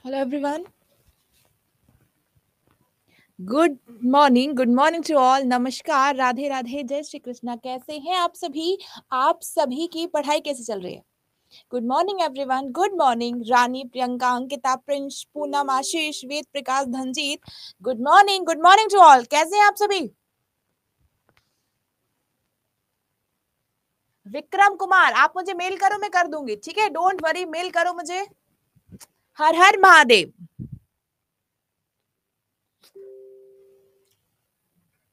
Hello everyone, good morning to all. नमस्कार, राधे राधे, जय श्री कृष्णा। कैसे हैं आप सभी? आप सभी की पढ़ाई कैसे चल रही है? Good morning everyone, good morning. Rani, Priyanka, Ankita, Prince, Poonam, Ashish, Ved Prakash, Dhanjit, good morning to all. कैसे हैं आप सभी? विक्रम कुमार, आप मुझे मेल करो, मैं कर दूंगी, ठीक है? डोंट वरी, मेल करो मुझे। हर हर Mahadev.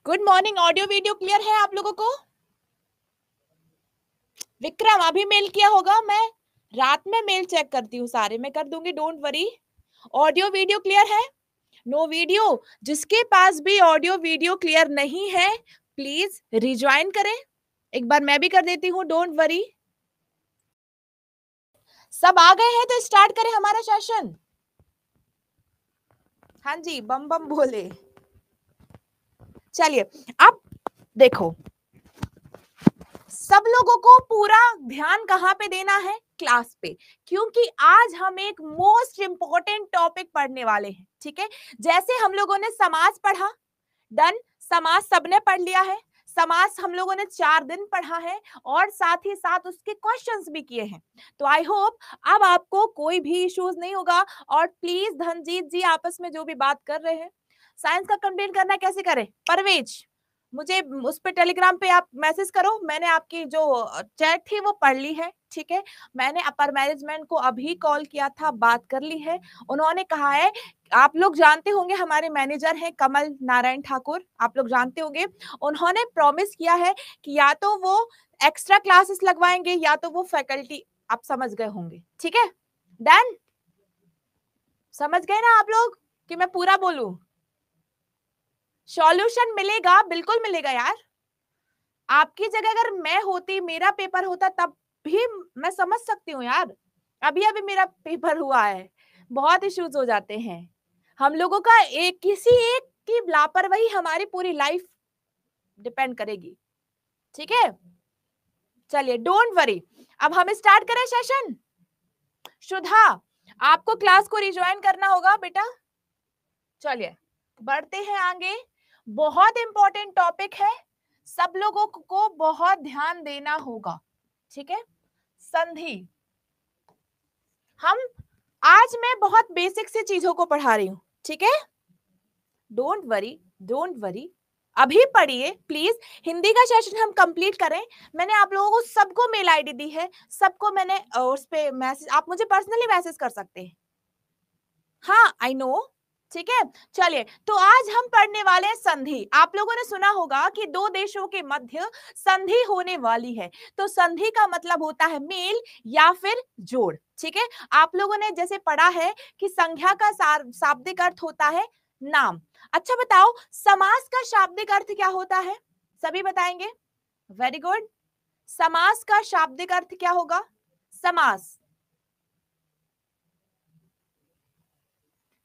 Good morning. Audio video clear है आप लोगों को? विक्रम अभी मेल किया होगा, मैं रात में मेल चेक करती हूँ, सारे मैं कर दूंगी, don't worry. Audio video clear है? No video? जिसके पास भी ऑडियो वीडियो क्लियर नहीं है, प्लीज रिज्वाइन करें। एक बार मैं भी कर देती हूँ, डोंट वरी। सब आ गए हैं तो स्टार्ट करें हमारा सेशन। हाँ जी, बम बम बोले। चलिए, अब देखो, सब लोगों को पूरा ध्यान कहाँ पे देना है? क्लास पे, क्योंकि आज हम एक मोस्ट इंपॉर्टेंट टॉपिक पढ़ने वाले हैं, ठीक है? जैसे हम लोगों ने समास पढ़ा, डन, समाज सबने पढ़ लिया है। समाज हम लोगों ने 4 दिन पढ़ा है और साथ ही साथ उसके क्वेश्चंस भी किए हैं। तो आई होप अब आपको कोई भी इश्यूज नहीं होगा। और प्लीज धनजीत जी, आपस में जो भी बात कर रहे हैं, साइंस का कंप्लेंट करना कैसे करें? परवेज, मुझे उस पे टेलीग्राम पे आप मैसेज करो। मैंने आपकी जो चैट थी वो पढ़ ली है, ठीक है? मैंने अपर मैनेजमेंट को अभी कॉल किया था, बात कर ली है। उन्होंने कहा है, आप लोग जानते होंगे हमारे मैनेजर हैं कमल नारायण ठाकुर, आप लोग जानते होंगे। उन्होंने प्रॉमिस किया है कि या तो वो एक्स्ट्रा क्लासेस लगवाएंगे या तो वो फैकल्टी, आप समझ गए होंगे, ठीक है? डन, समझ गए ना आप लोग कि मैं पूरा बोलूं? सॉल्यूशन मिलेगा, बिल्कुल मिलेगा यार। आपकी जगह अगर मैं होती, मेरा पेपर होता, तब भी मैं समझ सकती हूँ यार। अभी अभी मेरा पेपर हुआ है, बहुत इश्यूज हो जाते हैं। हम लोगों का एक किसी एक की लापरवाही हमारी पूरी लाइफ डिपेंड करेगी, ठीक है? चलिए, डोंट वरी, अब हम स्टार्ट करें सेशन। सुधा, आपको क्लास को रिज्वाइन करना होगा बेटा। चलिए, बढ़ते हैं आगे। बहुत इंपॉर्टेंट टॉपिक है, सब लोगों को बहुत ध्यान देना होगा, ठीक है? संधि। हम आज मैं बहुत बेसिक सी चीजों को पढ़ा रही हूं, ठीक है? डोंट वरी, डोंट वरी, अभी पढ़िए प्लीज। हिंदी का सेशन हम कंप्लीट करें। मैंने आप लोगों को सबको मेल आईडी दी है, सबको मैंने उस पे मैसेज, आप मुझे पर्सनली मैसेज कर सकते हैं। हाँ, आई नो, ठीक है? चलिए, तो आज हम पढ़ने वाले हैं संधि। आप लोगों ने सुना होगा कि दो देशों के मध्य संधि होने वाली है। तो संधि का मतलब होता है मेल या फिर जोड़, ठीक है? आप लोगों ने जैसे पढ़ा है कि संज्ञा का शाब्दिक अर्थ होता है नाम। अच्छा बताओ, समास का शाब्दिक अर्थ क्या होता है? सभी बताएंगे? Very good. समास का शाब्दिक अर्थ क्या होगा? समास,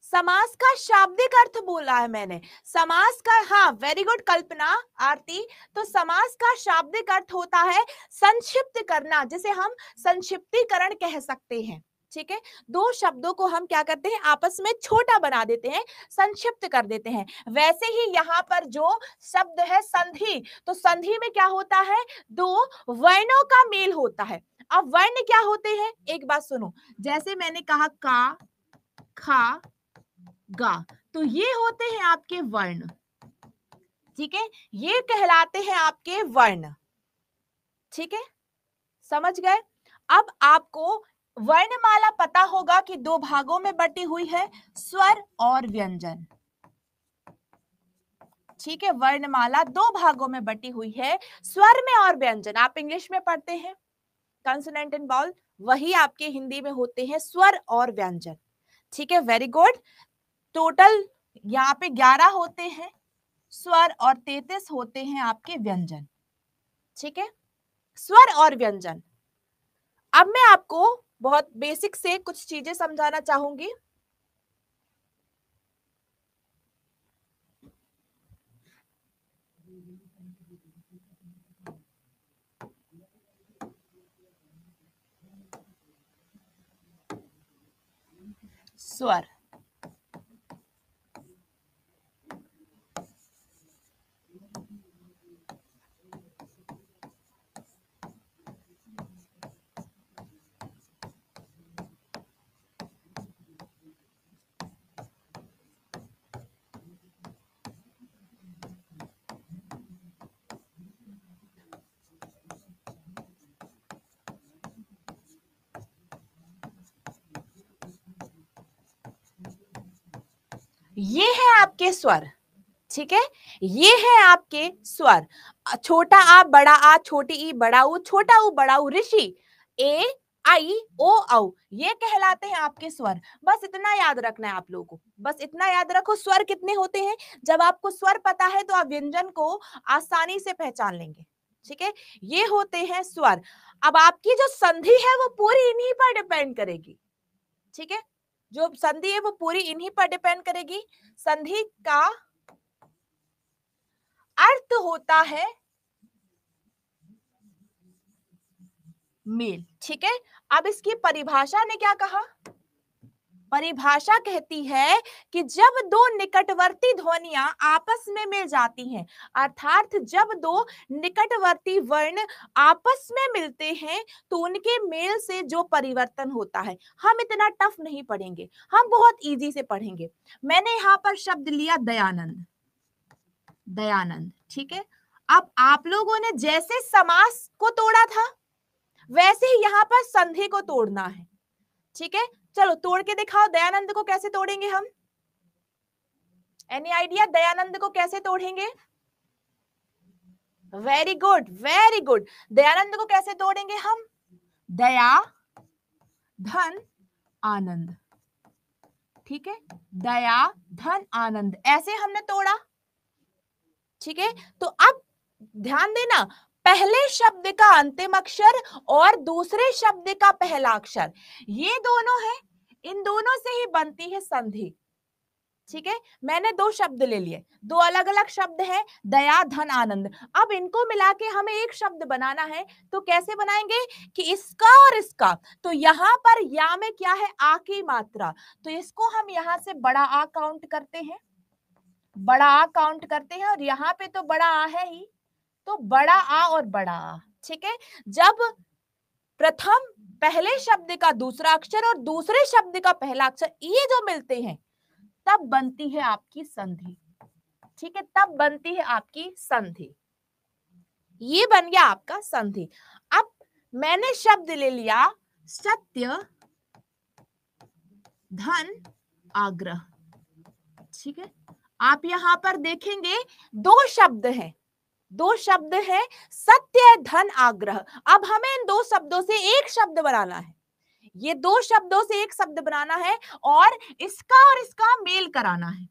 समास का शाब्दिक अर्थ बोला है मैंने। समास का, हाँ वेरी गुड कल्पना, आरती। तो समास का शाब्दिक अर्थ होता है संक्षिप्त करना, जिसे हम संक्षिप्तीकरण कह सकते हैं, ठीक है? दो शब्दों को हम क्या करते हैं, आपस में छोटा बना देते हैं, संक्षिप्त कर देते हैं। वैसे ही यहाँ पर जो शब्द है संधि, तो संधि में क्या होता है, दो वर्णों का मेल होता है। अब वर्ण क्या होते हैं, एक बात सुनो। जैसे मैंने कहा का, खा, गा, तो ये होते हैं आपके वर्ण, ठीक है? ये कहलाते हैं आपके वर्ण, ठीक है? समझ गए? अब आपको वर्णमाला पता होगा कि दो भागों में बटी हुई है, स्वर और व्यंजन, ठीक है? वर्णमाला दो भागों में बटी हुई है, स्वर में और व्यंजन। आप इंग्लिश में पढ़ते हैं कंसोनेंट एंड बाउल, वही आपके हिंदी में होते हैं स्वर और व्यंजन, ठीक है? Very good. टोटल यहाँ पे 11 होते हैं स्वर और 33 होते हैं आपके व्यंजन, ठीक है? स्वर और व्यंजन। अब मैं आपको बहुत बेसिक से कुछ चीजें समझाना चाहूंगी। स्वर, ये है आपके स्वर, ठीक है, ये है आपके स्वर। छोटा आ बड़ा आ, छोटी ई बड़ा ऊ, छोटा ऊ बड़ा ऊ, ऋषि, ए आई ओ औ, ये कहलाते हैं आपके स्वर। बस इतना याद रखना है आप लोगों को, बस इतना याद रखो। स्वर कितने होते हैं, जब आपको स्वर पता है तो आप व्यंजन को आसानी से पहचान लेंगे, ठीक है। ये होते हैं स्वर। अब आपकी जो संधि है वो पूरी इन्हीं पर डिपेंड करेगी, ठीक है, जो संधि है वो पूरी इन्हीं पर डिपेंड करेगी। संधि का अर्थ होता है मेल, ठीक है। अब इसकी परिभाषा ने क्या कहा, परिभाषा कहती है कि जब दो निकटवर्ती ध्वनियां आपस में मिल जाती हैं, अर्थात जब दो निकटवर्ती वर्ण आपस में मिलते हैं तो उनके मेल से जो परिवर्तन होता है, हम इतना टफ नहीं पढ़ेंगे, हम बहुत इजी से पढ़ेंगे। मैंने यहां पर शब्द लिया दयानंद, दयानंद, ठीक है। अब आप लोगों ने जैसे समास को तोड़ा था वैसे ही यहां पर संधि को तोड़ना है, ठीक है। चलो तोड़ के दिखाओ, दयानंद को कैसे तोड़ेंगे हम, एनी आइडिया, दयानंद को कैसे तोड़ेंगे? Very good, very good. Dayanand को कैसे तोड़ेंगे हम? दया धन आनंद, ठीक है, दया धन आनंद, ऐसे हमने तोड़ा, ठीक है। तो अब ध्यान देना, पहले शब्द का अंतिम अक्षर और दूसरे शब्द का पहला अक्षर, ये दोनों है, इन दोनों से ही बनती है संधि, ठीक है। मैंने दो शब्द ले लिए, दो अलग अलग शब्द हैं, दया धन आनंद। अब इनको मिला के हमें एक शब्द बनाना है, तो कैसे बनाएंगे कि इसका और इसका, तो यहां पर या में क्या है, आ की मात्रा, तो इसको हम यहां से बड़ा आ काउंट करते हैं, बड़ा आ काउंट करते हैं, और यहाँ पे तो बड़ा आ है ही, तो बड़ा आ और बड़ा आ, ठीक है। जब प्रथम पहले शब्द का दूसरा अक्षर और दूसरे शब्द का पहला अक्षर ये जो मिलते हैं तब बनती है आपकी संधि, ठीक है, तब बनती है आपकी संधि। ये बन गया आपका संधि। अब मैंने शब्द ले लिया सत्य धन आग्रह, ठीक है। आप यहां पर देखेंगे दो शब्द हैं, दो शब्द है सत्य धन आग्रह। अब हमें इन दो शब्दों से एक शब्द बनाना है, ये दो शब्दों से एक शब्द बनाना है और इसका मेल कराना है,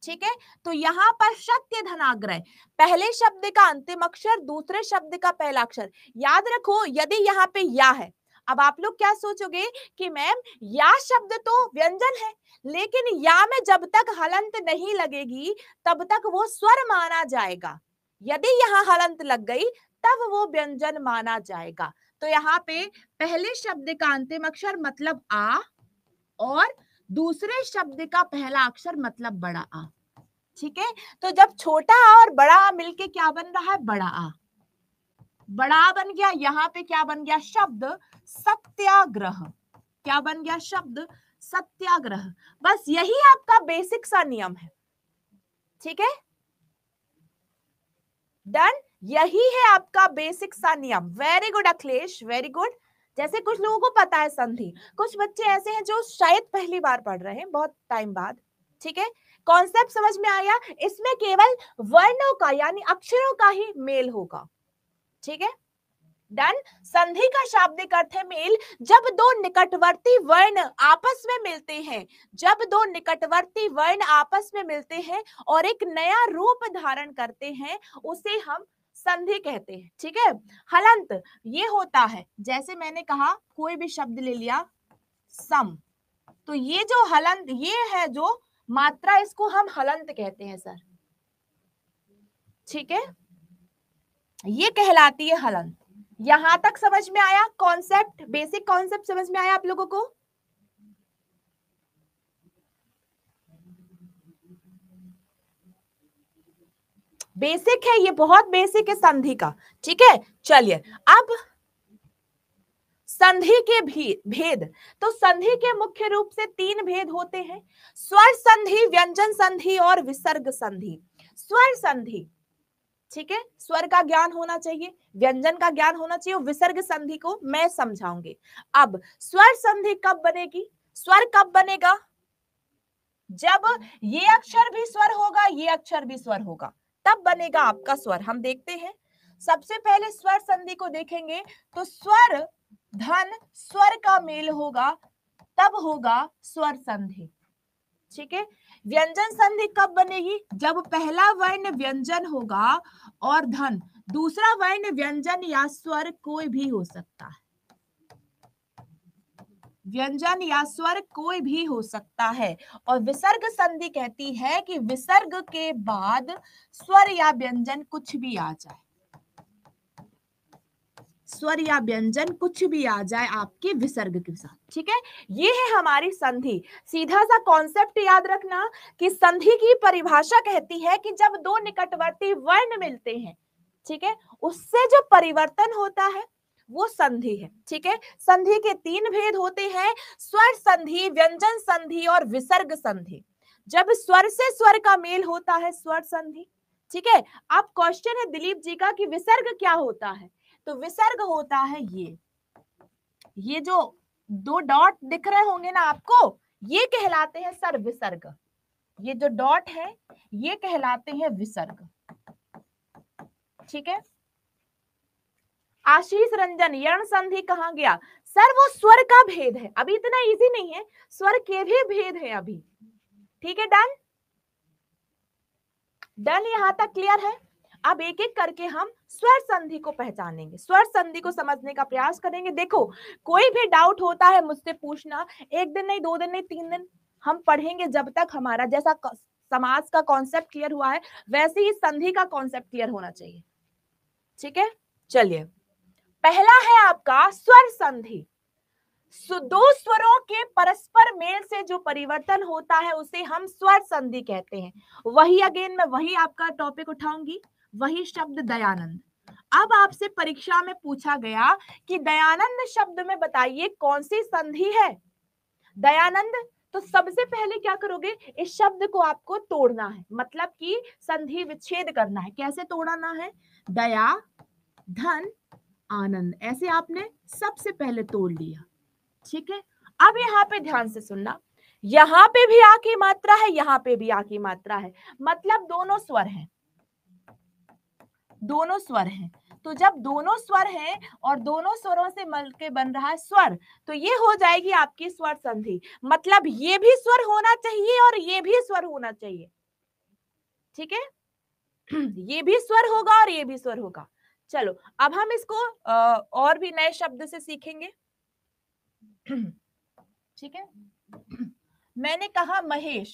ठीक है। तो यहां पर सत्य धनाग्रह, पहले शब्द का अंतिम अक्षर, दूसरे शब्द का पहला अक्षर। याद रखो यदि यहाँ पे या है, अब आप लोग क्या सोचोगे कि मैम या शब्द तो व्यंजन है, लेकिन या में जब तक हलंत नहीं लगेगी तब तक वो स्वर माना जाएगा, यदि यहाँ हलंत लग गई तब वो व्यंजन माना जाएगा। तो यहाँ पे पहले शब्द का अंतिम अक्षर मतलब आ और दूसरे शब्द का पहला अक्षर मतलब बड़ा आ, ठीक है। तो जब छोटा आ और बड़ा आ मिलके क्या बन रहा है, बड़ा आ, बड़ा आ बन गया। यहाँ पे क्या बन गया, शब्द सत्याग्रह, क्या बन गया, शब्द सत्याग्रह। बस यही आपका बेसिक सा नियम है, ठीक है, डन, यही है आपका बेसिक सा नियम। Very good Akhilesh, very good. जैसे कुछ लोगों को पता है संधि, कुछ बच्चे ऐसे हैं जो शायद पहली बार पढ़ रहे हैं बहुत टाइम बाद, ठीक है। कॉन्सेप्ट समझ में आया, इसमें केवल वर्णों का यानी अक्षरों का ही मेल होगा, ठीक है, डन। संधि का शाब्दिक अर्थ है मेल। जब दो निकटवर्ती वर्ण आपस में मिलते हैं, जब दो निकटवर्ती वर्ण आपस में मिलते हैं और एक नया रूप धारण करते हैं, उसे हम संधि कहते हैं, ठीक है। हलंत ये होता है, जैसे मैंने कहा कोई भी शब्द ले लिया सम, तो ये जो हलंत, ये है जो मात्रा, इसको हम हलंत कहते हैं सर, ठीक है, ये कहलाती है हलंत। यहां तक समझ में आया कॉन्सेप्ट, बेसिक कॉन्सेप्ट समझ में आया आप लोगों को? बेसिक है ये, बहुत बेसिक है संधि का, ठीक है। चलिए अब संधि के भेद, तो संधि के मुख्य रूप से तीन भेद होते हैं, स्वर संधि, व्यंजन संधि और विसर्ग संधि। स्वर संधि, ठीक है, स्वर का ज्ञान होना चाहिए, व्यंजन का ज्ञान होना चाहिए, विसर्ग संधि को मैं समझाऊंगी। अब स्वर संधि कब बनेगी, स्वर कब बनेगा, जब ये अक्षर भी स्वर होगा, ये अक्षर भी स्वर होगा, तब बनेगा आपका स्वर। हम देखते हैं, सबसे पहले स्वर संधि को देखेंगे तो स्वर धन स्वर का मेल होगा, तब होगा स्वर संधि। ठीक है, व्यंजन संधि कब बनेगी? जब पहला वर्ण व्यंजन होगा और धन, दूसरा वर्ण व्यंजन या स्वर कोई भी हो सकता है, व्यंजन या स्वर कोई भी हो सकता है। और विसर्ग संधि कहती है कि विसर्ग के बाद स्वर या व्यंजन कुछ भी आ जाए, स्वर या व्यंजन कुछ भी आ जाए आपके विसर्ग के साथ। ठीक है, ये है हमारी संधि। सीधा सा कॉन्सेप्ट याद रखना कि संधि की परिभाषा कहती है कि जब दो निकटवर्ती वर्ण मिलते हैं, ठीक है, उससे जो परिवर्तन होता है वो संधि है। ठीक है, संधि के तीन भेद होते हैं, स्वर संधि, व्यंजन संधि और विसर्ग संधि। जब स्वर से स्वर का मेल होता है स्वर संधि। ठीक है, अब क्वेश्चन है दिलीप जी का कि विसर्ग क्या होता है? तो विसर्ग होता है ये जो दो डॉट दिख रहे होंगे ना आपको, ये कहलाते हैं सर विसर्ग। ये जो डॉट है ये कहलाते हैं विसर्ग। ठीक है, आशीष रंजन, यर्ण संधि कहां गया? सर वो स्वर का भेद है, अभी इतना इजी नहीं है, स्वर के भी भेद है अभी। ठीक है, डन डन, यहां तक क्लियर है? अब एक एक करके हम स्वर संधि को पहचानेंगे, स्वर संधि को समझने का प्रयास करेंगे। देखो, कोई भी डाउट होता है मुझसे पूछना, एक दिन नहीं, 2 दिन नहीं, 3 दिन हम पढ़ेंगे, जब तक हमारा जैसा समास का कॉन्सेप्ट क्लियर हुआ है वैसे ही संधि का कॉन्सेप्ट क्लियर होना चाहिए। ठीक है, चलिए, पहला है आपका स्वर संधि। दो स्वरों के परस्पर मेल से जो परिवर्तन होता है उसे हम स्वर संधि कहते हैं। वही अगेन मैं वही आपका टॉपिक उठाऊंगी, वही शब्द दयानंद। अब आपसे परीक्षा में पूछा गया कि दयानंद शब्द में बताइए कौन सी संधि है दयानंद। तो सबसे पहले क्या करोगे, इस शब्द को आपको तोड़ना है, मतलब कि संधि विच्छेद करना है। कैसे तोड़ना है? दया धन आनंद, ऐसे आपने सबसे पहले तोड़ लिया। ठीक है, अब यहाँ पे ध्यान से सुनना, यहाँ पे भी आ की मात्रा है, यहाँ पे भी आ की मात्रा है, मतलब दोनों स्वर हैं, दोनों स्वर हैं। तो जब दोनों स्वर हैं और दोनों स्वरों से मिलकर बन रहा है स्वर, तो ये हो जाएगी आपकी स्वर संधि। मतलब ये भी स्वर होना चाहिए और ये भी स्वर होना चाहिए। ठीक है, ये भी स्वर होगा और ये भी स्वर होगा। चलो, अब हम इसको और भी नए शब्द से सीखेंगे। ठीक है, मैंने कहा महेश।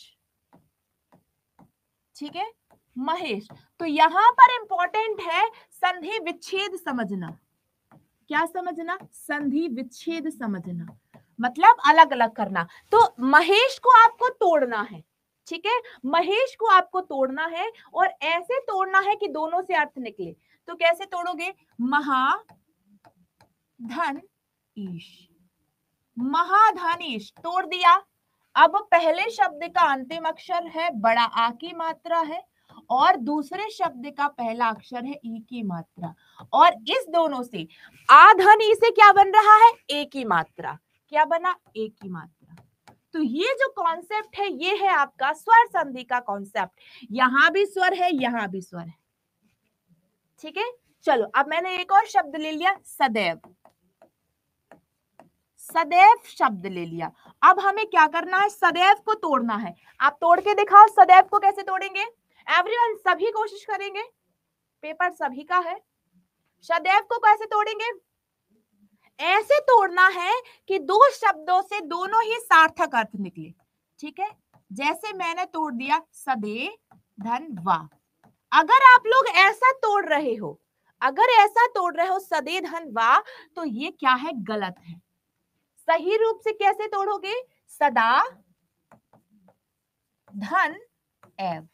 ठीक है, महेश, तो यहां पर इंपॉर्टेंट है संधि विच्छेद समझना। क्या समझना? संधि विच्छेद समझना, मतलब अलग अलग करना। तो महेश को आपको तोड़ना है। ठीक है, महेश को आपको तोड़ना है और ऐसे तोड़ना है कि दोनों से अर्थ निकले। तो कैसे तोड़ोगे? महा धन ईश, महाधनीश, तोड़ दिया। अब पहले शब्द का अंतिम अक्षर है बड़ा आ की मात्रा है और दूसरे शब्द का पहला अक्षर है ई की मात्रा, और इस दोनों से आ धन ई से क्या बन रहा है? ए की मात्रा। क्या बना? ए की मात्रा। तो ये जो कॉन्सेप्ट है ये है आपका स्वर संधि का कॉन्सेप्ट। यहां भी स्वर है, यहां भी स्वर है। ठीक है, चलो, अब मैंने एक और शब्द ले लिया, सदैव। सदैव शब्द ले लिया। अब हमें क्या करना है? सदैव को तोड़ना है। आप तोड़ के दिखाओ, सदैव को कैसे तोड़ेंगे? एवरीवन, सभी कोशिश करेंगे, पेपर सभी का है। सदैव को कैसे तोड़ेंगे? ऐसे तोड़ना है कि दो शब्दों से दोनों ही सार्थक अर्थ निकले। ठीक है, जैसे मैंने तोड़ दिया सदे धन वा। अगर आप लोग ऐसा तोड़ रहे हो, अगर ऐसा तोड़ रहे हो सदे धन वा, तो ये क्या है? गलत है। सही रूप से कैसे तोड़ोगे? सदा धन एव।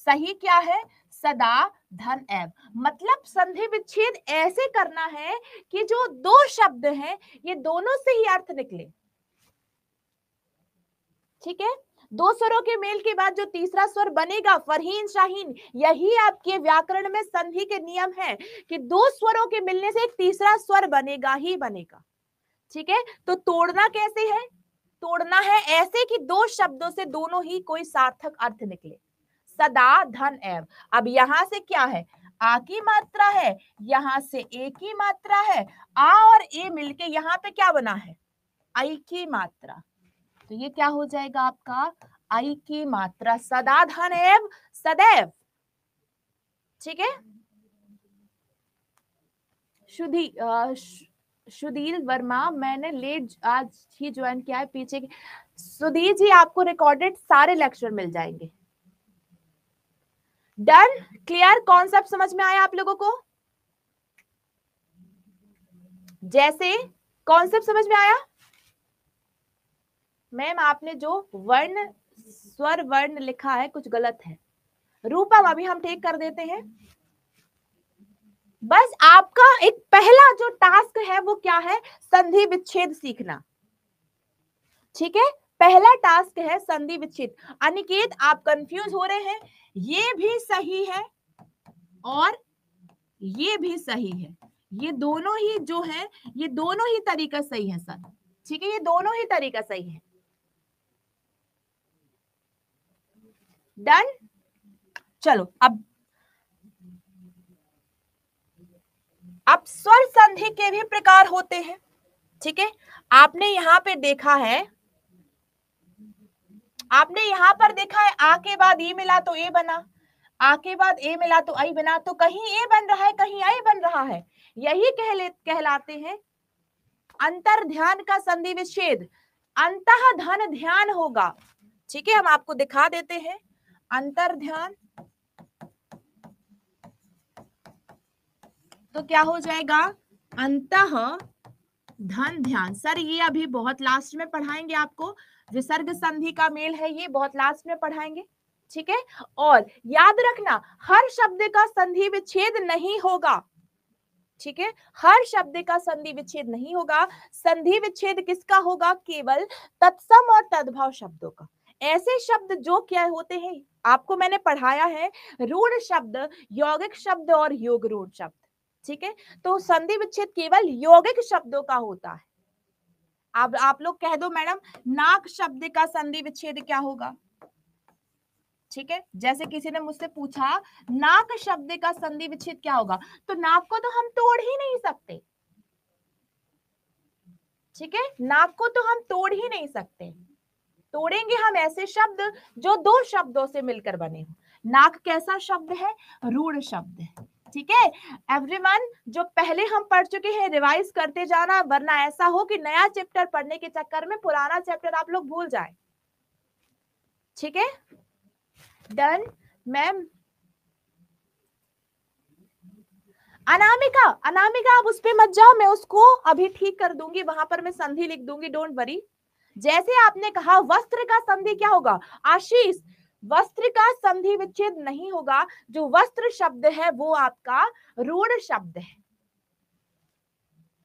सही क्या है? सदा धन एव। मतलब संधि विच्छेद ऐसे करना है कि जो दो शब्द हैं ये दोनों से ही अर्थ निकले। ठीक है, दो स्वरों के मेल के बाद जो तीसरा स्वर बनेगा, फरहीन शाहीन, यही आपके व्याकरण में संधि के नियम है कि दो स्वरों के मिलने से एक तीसरा स्वर बनेगा ही बनेगा। ठीक है, तो तोड़ना कैसे है? तोड़ना है ऐसे कि दो शब्दों से दोनों ही कोई सार्थक अर्थ निकले। सदा धन एव, अब यहां से क्या है, आ की मात्रा है, यहां से ए की मात्रा है, आ और ए मिलके यहां पे क्या बना है, आई की मात्रा। तो ये क्या हो जाएगा आपका, आई की मात्रा, सदा धन एव सदैव। ठीक है, सुधीर वर्मा, मैंने लेट आज ही ज्वाइन किया है, पीछे सुधीर जी आपको रिकॉर्डेड सारे लेक्चर मिल जाएंगे। डन, क्लियर, कॉन्सेप्ट समझ में आया आप लोगों को? जैसे कॉन्सेप्ट समझ में आया? मैम आपने जो वर्ण स्वर वर्ण लिखा है कुछ गलत है। रूपम अभी हम ठीक कर देते हैं। बस आपका एक पहला जो टास्क है वो क्या है, संधि विच्छेद सीखना। ठीक है, पहला टास्क है संधि विच्छेद। अनिकेत आप कंफ्यूज हो रहे हैं, ये भी सही है और ये भी सही है, ये दोनों ही जो है, ये दोनों ही तरीका सही है सर। ठीक है, ये दोनों ही तरीका सही है। डन, चलो अब स्वर संधि के भी प्रकार होते हैं। ठीक है, आपने यहां पे देखा है, आपने यहां पर देखा है आ के बाद ई मिला तो ए बना, आ के बाद ए मिला तो आई बना, तो कहीं ए बन रहा है कहीं आई बन रहा है, यही कहलाते हैं अंतर ध्यान का संधि विच्छेद। अंतः धन ध्यान होगा। ठीक है, हम आपको दिखा देते हैं, अंतर ध्यान तो क्या हो जाएगा, अंतः धन ध्यान। सर ये अभी बहुत लास्ट में पढ़ाएंगे आपको, विसर्ग संधि का मेल है, ये बहुत लास्ट में पढ़ाएंगे। ठीक है, और याद रखना हर शब्द का संधि विच्छेद नहीं होगा। ठीक है, हर शब्द का संधि विच्छेद नहीं होगा। संधि विच्छेद किसका होगा, केवल तत्सम और तद्भव शब्दों का। ऐसे शब्द जो क्या होते हैं, आपको मैंने पढ़ाया है रूढ़ शब्द, यौगिक शब्द और योग रूढ़ शब्द। ठीक है, तो संधि विच्छेद केवल यौगिक शब्दों का होता है। अब आप लोग कह दो मैडम नाक शब्द का संधि विच्छेद क्या होगा। ठीक है, जैसे किसी ने मुझसे पूछा नाक शब्द का संधि विच्छेद क्या होगा, तो नाक को तो हम तोड़ ही नहीं सकते। ठीक है, नाक को तो हम तोड़ ही नहीं सकते, तोड़ेंगे हम ऐसे शब्द जो दो शब्दों से मिलकर बने हो। नाक कैसा शब्द है, रूढ़ शब्द है। ठीक है एवरीवन, जो पहले हम पढ़ चुके हैं रिवाइज करते जाना, वरना ऐसा हो कि नया चैप्टर पढ़ने के चक्कर में पुराना चैप्टर आप लोग भूल जाए। ठीक है, डन। मैम अनामिका, अनामिका आप उस पे मत जाओ, मैं उसको अभी ठीक कर दूंगी, वहां पर मैं संधि लिख दूंगी, डोंट वरी। जैसे आपने कहा वस्त्र का संधि क्या होगा, आशीष वस्त्र का संधि विच्छेद नहीं होगा, जो वस्त्र शब्द है वो आपका रूढ़ शब्द है।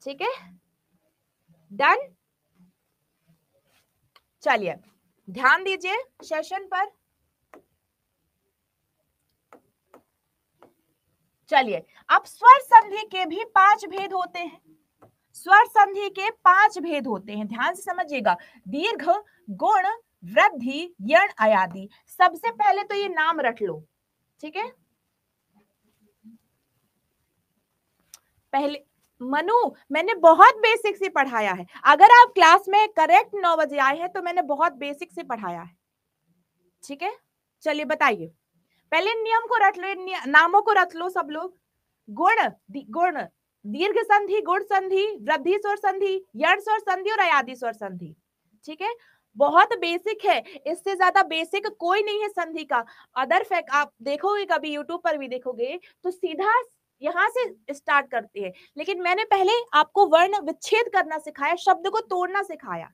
ठीक है, डन। चलिए ध्यान दीजिए सेशन पर। चलिए अब स्वर संधि के भी 5 भेद होते हैं। स्वर संधि के 5 भेद होते हैं, ध्यान से समझिएगा। दीर्घ, गुण, वृद्धि, यण, अयादि। सबसे पहले तो ये नाम रट लो। ठीक है, पहले मनु मैंने बहुत बेसिक से पढ़ाया है, अगर आप क्लास में करेक्ट 9 बजे आए हैं तो मैंने बहुत बेसिक से पढ़ाया है। ठीक है, चलिए बताइए, पहले नियम को रट लो, नामों को रट लो सब लोग। गुण, गुण दीर्घ संधि, गुण संधि, वृद्धि स्वर संधि, यण स्वर संधि और अयादि स्वर संधि। ठीक है, बहुत बेसिक है, इससे ज्यादा बेसिक कोई नहीं है संधि का। अदर फैक्ट आप देखोगे, कभी यूट्यूब पर भी देखोगे तो सीधा यहां से स्टार्ट करते हैं, लेकिन मैंने पहले आपको वर्ण विच्छेद करना सिखाया, शब्द को तोड़ना सिखाया,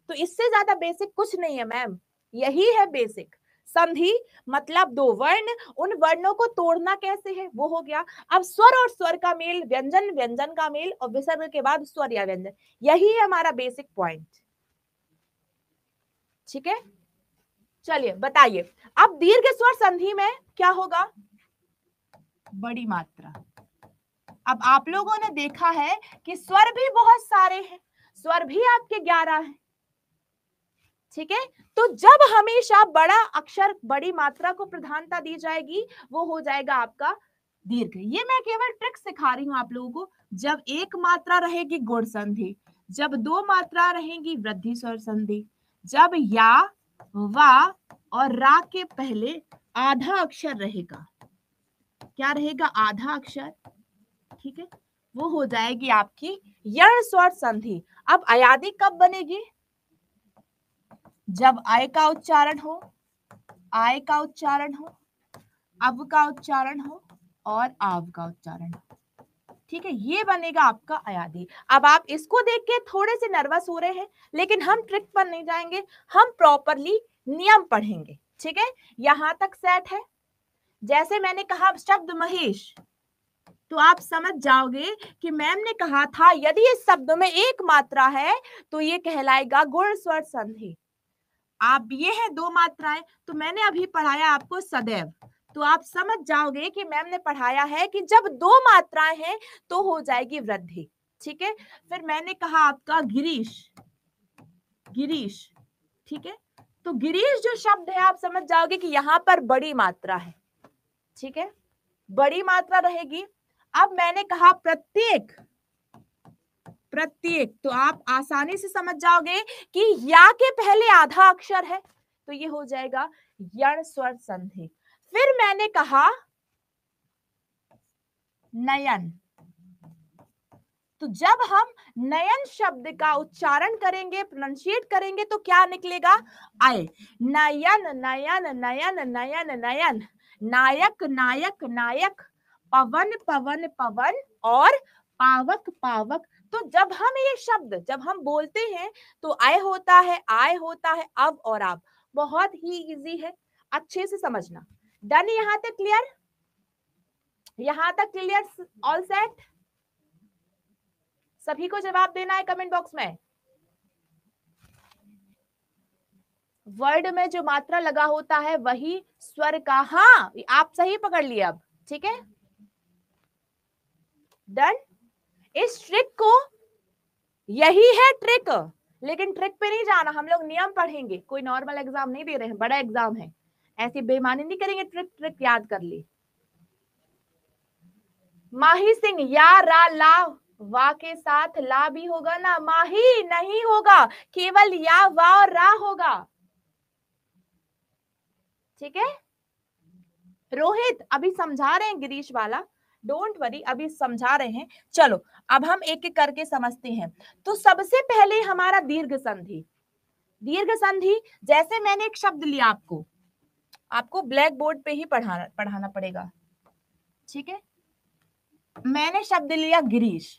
तो इससे ज्यादा बेसिक कुछ नहीं है मैम, यही है बेसिक। संधि मतलब दो वर्ण, उन वर्णों को तोड़ना कैसे है वो हो गया। अब स्वर और स्वर का मेल, व्यंजन व्यंजन का मेल और विसर्ग के बाद स्वर या व्यंजन, यही है हमारा बेसिक पॉइंट। ठीक है, चलिए बताइए, अब दीर्घ स्वर संधि में क्या होगा, बड़ी मात्रा। अब आप लोगों ने देखा है कि स्वर भी बहुत सारे हैं, स्वर भी आपके 11 हैं। ठीक है, तो जब हमेशा बड़ा अक्षर बड़ी मात्रा को प्रधानता दी जाएगी वो हो जाएगा आपका दीर्घ। ये मैं केवल ट्रिक सिखा रही हूं आप लोगों को। जब एक मात्रा रहेगी गुण संधि, जब दो मात्रा रहेंगी वृद्धि स्वर संधि, जब या वा और रा के पहले आधा अक्षर रहेगा, क्या रहेगा, आधा अक्षर, ठीक है, वो हो जाएगी आपकी यण स्वर संधि। अब अयादी कब बनेगी, जब आय का उच्चारण हो, आय का उच्चारण हो, अब का उच्चारण हो और आव का उच्चारण हो, ठीक है, ये बनेगा आपका अयादी। अब आप इसको देख के थोड़े से नर्वस हो रहे हैं, लेकिन हम ट्रिक पर नहीं जाएंगे, हम प्रॉपरली नियम पढ़ेंगे, ठीक है, यहां तक सेट है। जैसे मैंने कहा शब्द महेश, तो आप समझ जाओगे कि मैम ने कहा था यदि इस शब्द में एक मात्रा है तो ये कहलाएगा गुण स्वर संधि। आप ये है दो मात्राएं, तो मैंने अभी पढ़ाया आपको सदैव, तो आप समझ जाओगे कि मैम ने पढ़ाया है कि जब दो मात्राएं हैं तो हो जाएगी वृद्धि, ठीक है। फिर मैंने कहा आपका गिरीश, गिरीश, ठीक है, तो गिरीश जो शब्द है आप समझ जाओगे कि यहां पर बड़ी मात्रा है, ठीक है, बड़ी मात्रा रहेगी। अब मैंने कहा प्रत्येक, प्रत्येक, तो आप आसानी से समझ जाओगे कि या के पहले आधा अक्षर है तो ये हो जाएगा यण स्वर संधि। फिर मैंने कहा नयन, तो जब हम नयन शब्द का उच्चारण करेंगे, प्रोनाउंशिएट करेंगे तो क्या निकलेगा, आय, नयन नयन नयन नयन नयन, नायक नायक नायक, पवन पवन पवन और पावक पावक। तो जब हम ये शब्द जब हम बोलते हैं तो आय होता है, आय होता है, अब और आप, बहुत ही इजी है, अच्छे से समझना। डन, यहां तक क्लियर, यहां तक क्लियर, ऑल सेट। सभी को जवाब देना है कमेंट बॉक्स में। वर्ड में जो मात्रा लगा होता है वही स्वर का, हाँ आप सही पकड़ लिए अब, ठीक है, डन। इस ट्रिक को, यही है ट्रिक, लेकिन ट्रिक पे नहीं जाना, हम लोग नियम पढ़ेंगे, कोई नॉर्मल एग्जाम नहीं दे रहे हैं, बड़ा एग्जाम है, ऐसी बेईमानी नहीं करेंगे, ट्रिक ट्रिक याद कर ली। माही सिंह, या रा ला वा के साथ ला भी होगा ना, माही नहीं होगा, केवल या वा और रा होगा, ठीक है। रोहित अभी समझा रहे हैं, गिरीश वाला, डोंट वरी, अभी समझा रहे हैं। चलो अब हम एक एक करके समझते हैं। तो सबसे पहले हमारा दीर्घ संधि, दीर्घ संधि, जैसे मैंने एक शब्द लिया, आपको आपको ब्लैक बोर्ड पे ही पढ़ाना पड़ेगा, ठीक है। मैंने शब्द लिया गिरीश,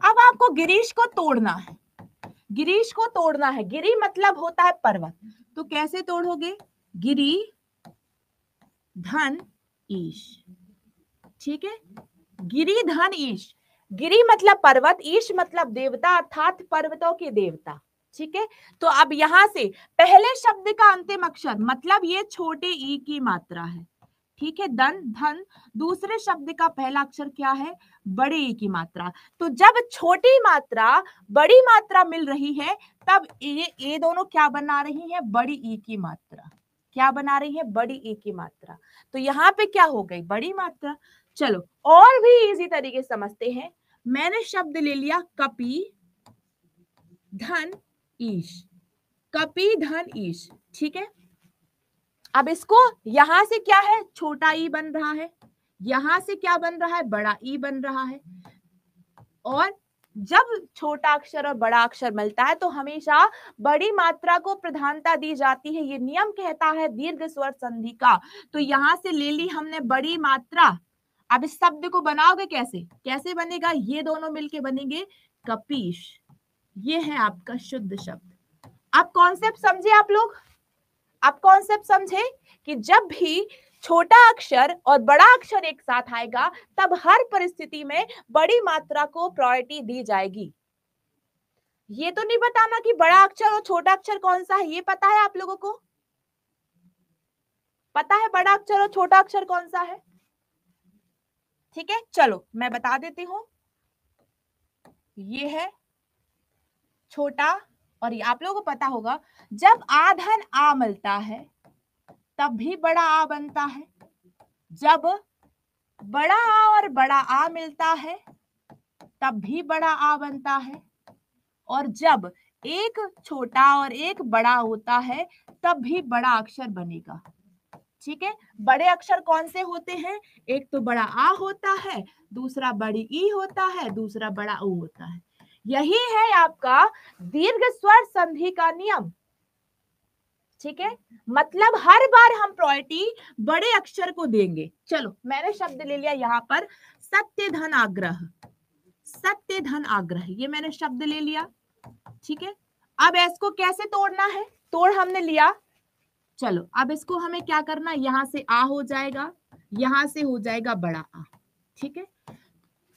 अब आपको गिरीश को तोड़ना है, गिरीश को तोड़ना है, गिरी मतलब होता है पर्वत, तो कैसे तोड़ोगे, गिरी धन ईश, ठीक है, गिरी धन ईश, गिरी मतलब पर्वत, ईश मतलब देवता अर्थात पर्वतों के देवता, ठीक है। तो अब यहां से पहले शब्द का अंतिम अक्षर, मतलब ये छोटे ई की मात्रा है, ठीक है, धन धन, दूसरे शब्द का पहला अक्षर क्या है, बड़े ई की मात्रा। तो जब छोटी मात्रा बड़ी मात्रा मिल रही है तब ये दोनों क्या बना रही है, बड़ी ई की मात्रा, क्या बना रही है, बड़ी ई की मात्रा। तो यहाँ पे क्या हो गई, बड़ी मात्रा। चलो और भी इजी तरीके से समझते हैं। मैंने शब्द ले लिया कपी धन ईश, कपी धन ईश, ठीक है। अब इसको यहां से क्या है, छोटा ई बन रहा है, यहां से क्या बन रहा है, बड़ा ई बन रहा है, और जब छोटा अक्षर और बड़ा अक्षर मिलता है तो हमेशा बड़ी मात्रा को प्रधानता दी जाती है, ये नियम कहता है दीर्घ स्वर संधि का। तो यहां से ले ली हमने बड़ी मात्रा, अब इस शब्द को बनाओगे कैसे, कैसे बनेगा, ये दोनों मिलके बनेंगे कपीश, ये है आपका शुद्ध शब्द। आप कॉन्सेप्ट समझे, आप लोग, आप कॉन्सेप्ट समझे कि जब भी छोटा अक्षर और बड़ा अक्षर एक साथ आएगा तब हर परिस्थिति में बड़ी मात्रा को प्रायोरिटी दी जाएगी। ये तो नहीं बताना कि बड़ा अक्षर और छोटा अक्षर कौन सा है, ये पता है आप लोगों को, पता है बड़ा अक्षर और छोटा अक्षर कौन सा है, ठीक है। चलो मैं बता देती हूं, ये है छोटा और ये आप लोगों को पता होगा, जब आ धन आ मिलता है तब भी बड़ा आ बनता है, जब बड़ा आ और बड़ा आ मिलता है तब भी बड़ा आ बनता है, और जब एक छोटा और एक बड़ा होता है तब भी बड़ा अक्षर बनेगा। ठीक है, बड़े अक्षर कौन से होते हैं? एक तो बड़ा आ होता है, दूसरा बड़ी ई होता है, दूसरा बड़ा ऊ होता है। यही है आपका दीर्घ स्वर संधि का नियम। ठीक है, मतलब हर बार हम प्रायोरिटी बड़े अक्षर को देंगे। चलो मैंने शब्द ले लिया यहाँ पर, सत्य धन आग्रह, सत्य धन आग्रह, ये मैंने शब्द ले लिया। ठीक है, अब इसको कैसे तोड़ना है? तोड़ हमने लिया। चलो अब इसको हमें क्या करना, यहां से आ हो जाएगा, यहां से हो जाएगा बड़ा आ। ठीक है,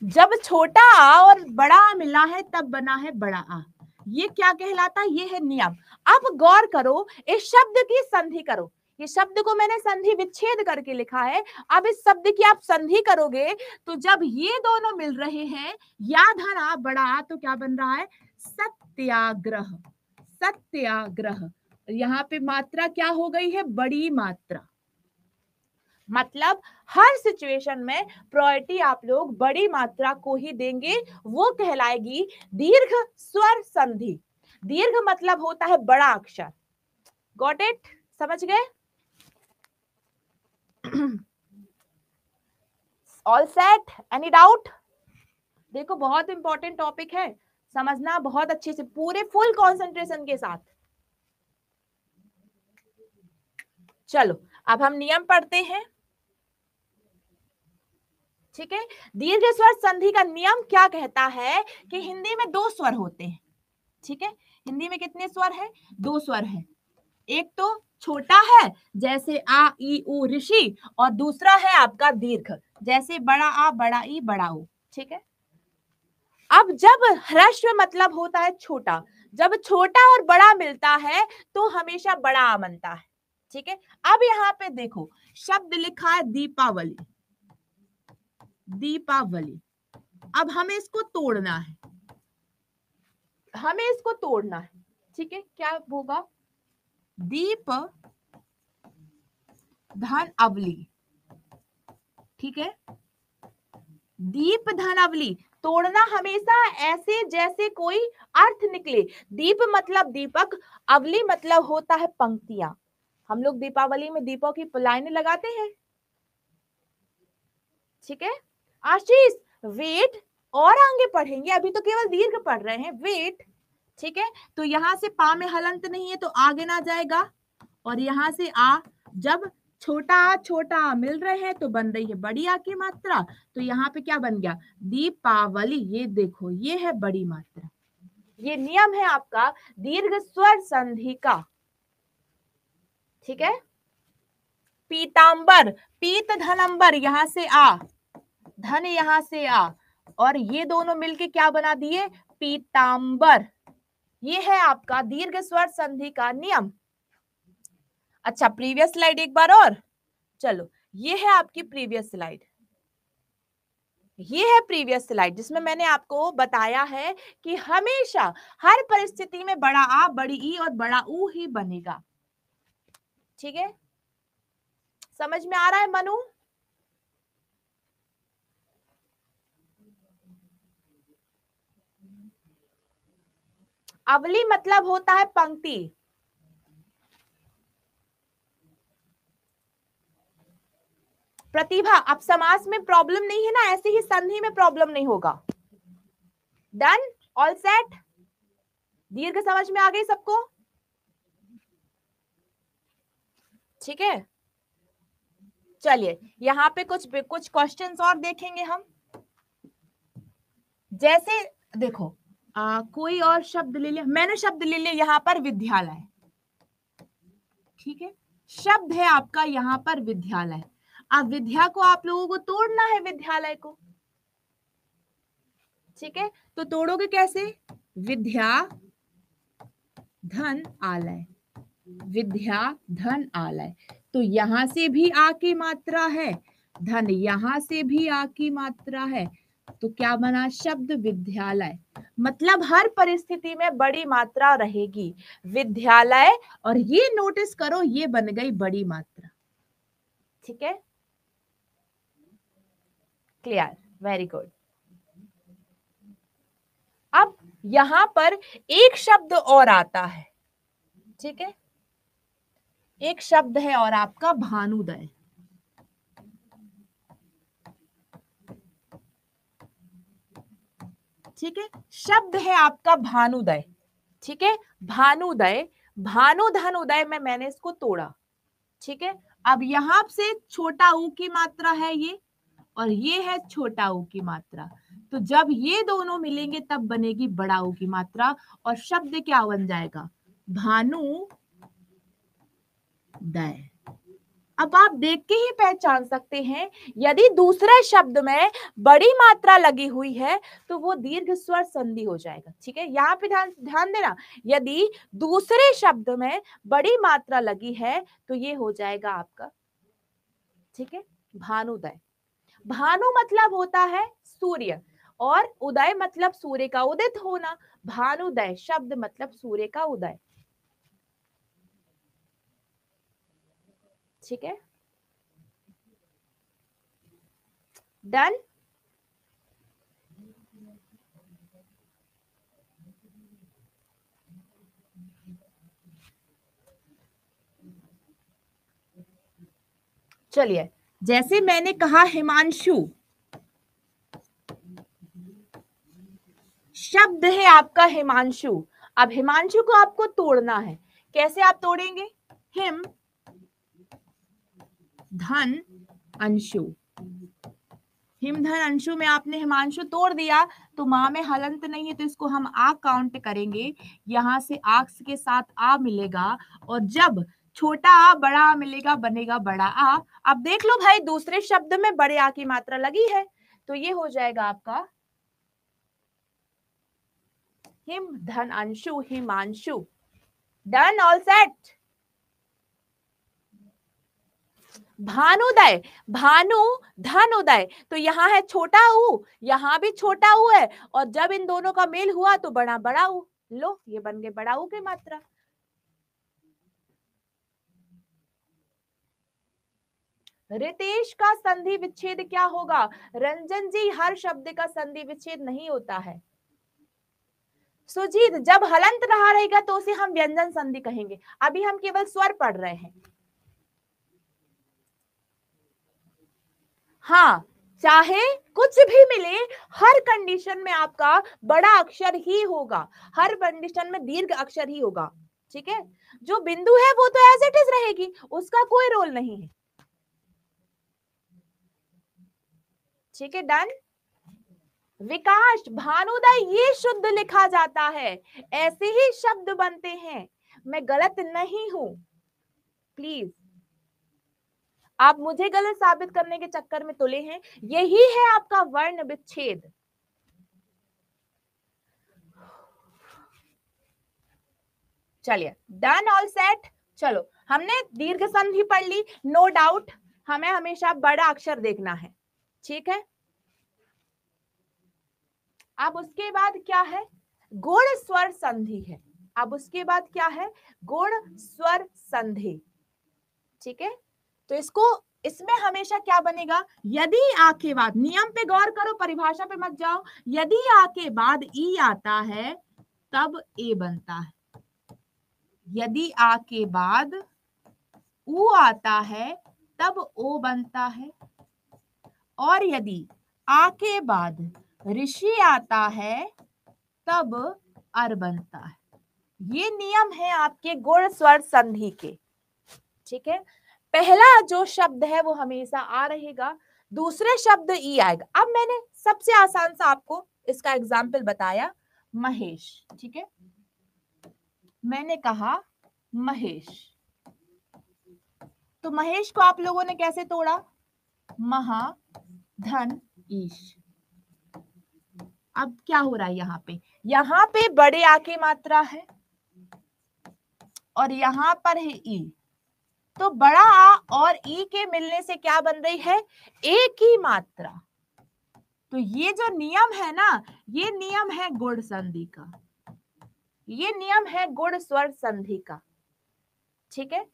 जब छोटा आ और बड़ा आ मिला है तब बना है बड़ा आ। ये क्या कहलाता है? ये है नियम। अब गौर करो, इस शब्द की संधि करो। ये शब्द को मैंने संधि विच्छेद करके लिखा है। अब इस शब्द की आप संधि करोगे तो जब ये दोनों मिल रहे हैं, या धन आ बड़ा आ, तो क्या बन रहा है? सत्याग्रह, सत्याग्रह। यहाँ पे मात्रा क्या हो गई है? बड़ी मात्रा। मतलब हर सिचुएशन में प्रायोरिटी आप लोग बड़ी मात्रा को ही देंगे, वो कहलाएगी दीर्घ स्वर संधि। दीर्घ मतलब होता है बड़ा अक्षर। Got it? समझ गए? All set? Any doubt? देखो बहुत इंपॉर्टेंट टॉपिक है, समझना बहुत अच्छे से, पूरे फुल कंसंट्रेशन के साथ। चलो अब हम नियम पढ़ते हैं। ठीक है, दीर्घ स्वर संधि का नियम क्या कहता है कि हिंदी में दो स्वर होते हैं। ठीक है, हिंदी में कितने स्वर है? दो स्वर है। एक तो छोटा है जैसे आ ई उ ऋषि, और दूसरा है आपका दीर्घ, जैसे बड़ा आ बड़ा ई बड़ा ऊ। ठीक है, अब जब ह्रस्व मतलब होता है छोटा, जब छोटा और बड़ा मिलता है तो हमेशा बड़ा आ बनता है। ठीक है, अब यहाँ पे देखो शब्द लिखा है दीपावली, दीपावली। अब हमें इसको तोड़ना है, हमें इसको तोड़ना है। ठीक है, क्या होगा? दीप धन अवली। ठीक है, दीप धन अवली तोड़ना हमेशा ऐसे जैसे कोई अर्थ निकले। दीप मतलब दीपक, अवली मतलब होता है पंक्तियां। हम लोग दीपावली में दीपों की लाइनें लगाते हैं। ठीक है, आशीष वेट, और आगे पढ़ेंगे, अभी तो केवल दीर्घ पढ़ रहे हैं। वेट। ठीक है, तो यहां से पा में हलंत नहीं है तो आगे ना जाएगा, और यहां से आ, जब छोटा आ मिल रहे हैं तो बन रही है बड़ी आ की मात्रा, तो यहाँ पे क्या बन गया? दीपावली। ये देखो ये है बड़ी मात्रा। ये नियम है आपका दीर्घ स्वर संधि का। ठीक है, पीतांबर, पीत धनंबर, यहां से आ, धन यहां से आ, और ये दोनों मिलके क्या बना दिए? पीतांबर। ये है आपका दीर्घ स्वर संधि का नियम। अच्छा, प्रीवियस स्लाइड एक बार और। चलो ये है आपकी प्रीवियस स्लाइड, ये है प्रीवियस स्लाइड जिसमें मैंने आपको बताया है कि हमेशा हर परिस्थिति में बड़ा आ बड़ी ई और बड़ा ऊ ही बनेगा। ठीक है, समझ में आ रहा है मनु? अवली मतलब होता है पंक्ति। प्रतिभा, अब समास में प्रॉब्लम नहीं है ना, ऐसे ही संधि में प्रॉब्लम नहीं होगा। डन? All set? दीर्घ समझ में आ गई सबको? ठीक है, चलिए यहाँ पे कुछ क्वेश्चंस और देखेंगे हम। जैसे देखो कोई और शब्द ले लिया, मैंने शब्द ले लिया यहाँ पर विद्यालय। ठीक है, शब्द है आपका यहाँ पर विद्यालय। अब विद्या को आप लोगों को तोड़ना है, विद्यालय को। ठीक है, तो तोड़ोगे कैसे? विद्या धन आलय, विद्या धन आलय। तो यहां से भी आ की मात्रा है, धन यहां से भी आ की मात्रा है, तो क्या बना शब्द विद्यालय, मतलब हर परिस्थिति में बड़ी मात्रा रहेगी विद्यालय, और ये नोटिस करो ये बन गई बड़ी मात्रा। ठीक है, क्लियर, वेरी गुड। अब यहां पर एक शब्द और आता है, ठीक है, एक शब्द है और आपका भानुदय। ठीक है, शब्द है आपका भानुदय। ठीक है, भानुदय, भानु धन उदय में मैंने इसको तोड़ा। ठीक है, अब यहां से छोटा ऊ की मात्रा है ये, और ये है छोटा ऊ की मात्रा, तो जब ये दोनों मिलेंगे तब बनेगी बड़ा ऊ की मात्रा, और शब्द क्या बन जाएगा, भानु दय। अब आप देख के ही पहचान सकते हैं, यदि दूसरे शब्द में बड़ी मात्रा लगी हुई है तो वो दीर्घ स्वर संधि हो जाएगा। ठीक है, यहाँ पे ध्यान ध्यान देना, यदि दूसरे शब्द में बड़ी मात्रा लगी है तो ये हो जाएगा आपका, ठीक है, भानुदय। भानु मतलब होता है सूर्य, और उदय मतलब सूर्य का उदित होना। भानुदय शब्द मतलब सूर्य का उदय। ठीक है, डन। चलिए, जैसे मैंने कहा हिमांशु, शब्द है आपका हिमांशु। अब हिमांशु को आपको तोड़ना है, कैसे आप तोड़ेंगे, हिम धन अंशु, हिम धन अंशु में आपने हिमांशु तोड़ दिया, तो माँ में हलंत नहीं है तो इसको हम आ काउंट करेंगे, यहां से आक्स के साथ आ मिलेगा, और जब छोटा आ बड़ा आ मिलेगा बनेगा बड़ा आ। अब देख लो भाई, दूसरे शब्द में बड़े आ की मात्रा लगी है, तो ये हो जाएगा आपका हिम धन Anshu Himanshu. Done, all set. Bhanuday, Bhanu धन उदय, तो यहाँ है छोटा ऊ, यहाँ भी छोटा ऊ है, और जब इन दोनों का मेल हुआ तो बड़ा बड़ा ऊ, लो ये बन गए बड़ा ऊ की मात्रा। रितेश का संधि विच्छेद क्या होगा, रंजन जी हर शब्द का संधि विच्छेद नहीं होता है। सुजीत, जब हलंत रहा रहेगा तो उसे हम व्यंजन संधि कहेंगे, अभी हम केवल स्वर पढ़ रहे हैं। हाँ, चाहे कुछ भी मिले, हर कंडीशन में आपका बड़ा अक्षर ही होगा, हर कंडीशन में दीर्घ अक्षर ही होगा। ठीक है, जो बिंदु है वो तो एज इट इज रहेगी, उसका कोई रोल नहीं है। ठीक है, डन। विकास, भानुदय ये शुद्ध लिखा जाता है, ऐसे ही शब्द बनते हैं, मैं गलत नहीं हूं, प्लीज। आप मुझे गलत साबित करने के चक्कर में तुले हैं, यही है आपका वर्ण विच्छेद। चलिए, डन, ऑल सेट। चलो, हमने दीर्घ संधि पढ़ ली, नो डाउट हमें हमेशा बड़ा अक्षर देखना है। ठीक है, अब उसके बाद क्या है, गुण स्वर संधि है। अब उसके बाद क्या है, गुण स्वर संधि। ठीक है, तो इसको, इसमें हमेशा क्या बनेगा, यदि आ के बाद, नियम पे गौर करो, परिभाषा पे मत जाओ, यदि आ के बाद ई आता है तब ए बनता है, यदि आ के बाद ऊ आता है तब ओ बनता है, और यदि आ के बाद ऋषि आता है तब अर बनता है। ये नियम है आपके गुण स्वर संधि के। ठीक है, पहला जो शब्द है वो हमेशा आ रहेगा, दूसरे शब्द ई आएगा। अब मैंने सबसे आसान सा आपको इसका एग्जाम्पल बताया, महेश। ठीक है, मैंने कहा महेश, तो महेश को आप लोगों ने कैसे तोड़ा, महा धन ईश। अब क्या हो रहा है, यहाँ पे बड़े आ की मात्रा है और यहाँ पर है ई, तो बड़ा आ और ई के मिलने से क्या बन रही है, एक ही मात्रा। तो ये जो नियम है ना, ये नियम है गुण संधि का, ये नियम है गुण स्वर संधि का। ठीक है,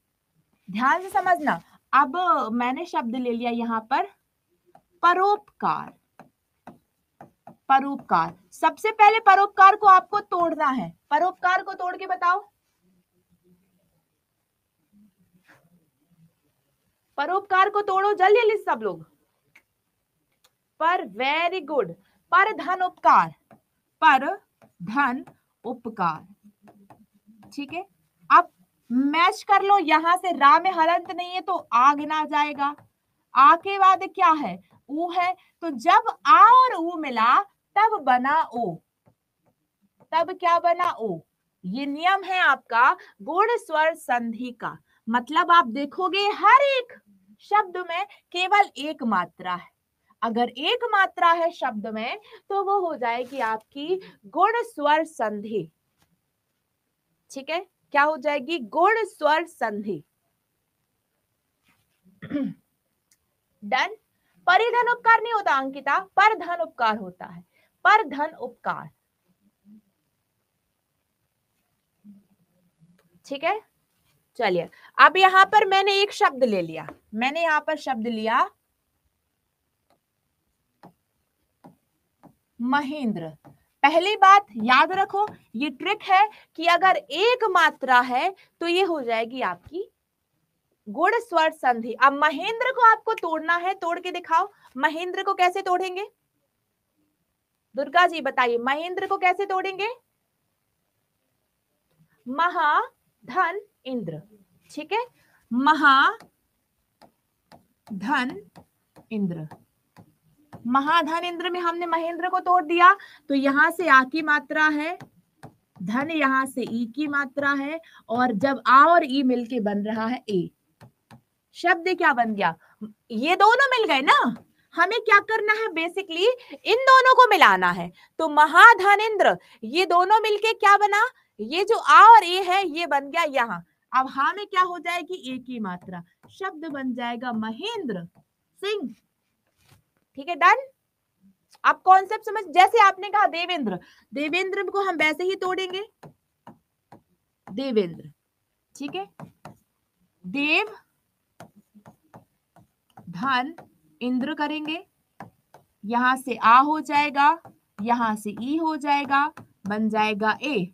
ध्यान से समझना। अब मैंने शब्द ले लिया यहां पर परोपकार। परोपकार, सबसे पहले परोपकार को आपको तोड़ना है। परोपकार को तोड़ के बताओ, परोपकार को तोड़ो जल्दी जल्दी सब लोग। पर, वेरी गुड। पर धन उपकार, पर धन उपकार। ठीक है, अब मैच कर लो, यहां से रा में हलंत नहीं है तो आ गिना जाएगा। आ के बाद क्या है, ऊ है, तो जब आ और ऊ मिला तब बना ओ। तब क्या बना ओ। ये नियम है आपका गुण स्वर संधि का। मतलब आप देखोगे हर एक शब्द में केवल एक मात्रा है। अगर एक मात्रा है शब्द में तो वो हो जाएगी आपकी गुण स्वर संधि। ठीक है, क्या हो जाएगी, गुण स्वर संधि। डन। परिधन उपकार नहीं होता अंकिता, पर धन उपकार होता है, पर धन उपकार। ठीक है, चलिए अब यहां पर मैंने एक शब्द ले लिया, मैंने यहां पर शब्द लिया महेंद्र। पहली बात याद रखो, ये ट्रिक है कि अगर एक मात्रा है तो ये हो जाएगी आपकी गुण स्वर संधि। अब महेंद्र को आपको तोड़ना है, तोड़ के दिखाओ। महेंद्र को कैसे तोड़ेंगे, दुर्गा जी बताइए, महेंद्र को कैसे तोड़ेंगे। महा धन इंद्र। ठीक है, महा धन इंद्र। महाधन इंद्र में हमने महेंद्र को तोड़ दिया, तो यहां से आ की मात्रा है, धन यहां से ई की मात्रा है, और जब आ और ई मिलके बन रहा है ए, शब्द क्या बन गया, ये दोनों मिल गए ना। हमें क्या करना है, बेसिकली इन दोनों को मिलाना है। तो महाधन इंद्र, ये दोनों मिलके क्या बना, ये जो आ और ए है ये बन गया यहां। अब हा में क्या हो जाएगी, ए की मात्रा, शब्द बन जाएगा महेंद्र सिंह। ठीक है, डन। आप कॉन्सेप्ट समझ, जैसे आपने कहा देवेंद्र, देवेंद्र को हम वैसे ही तोड़ेंगे, देवेंद्र। ठीक है, देव धन इंद्र करेंगे, यहां से आ हो जाएगा, यहां से ई हो जाएगा, बन जाएगा ए,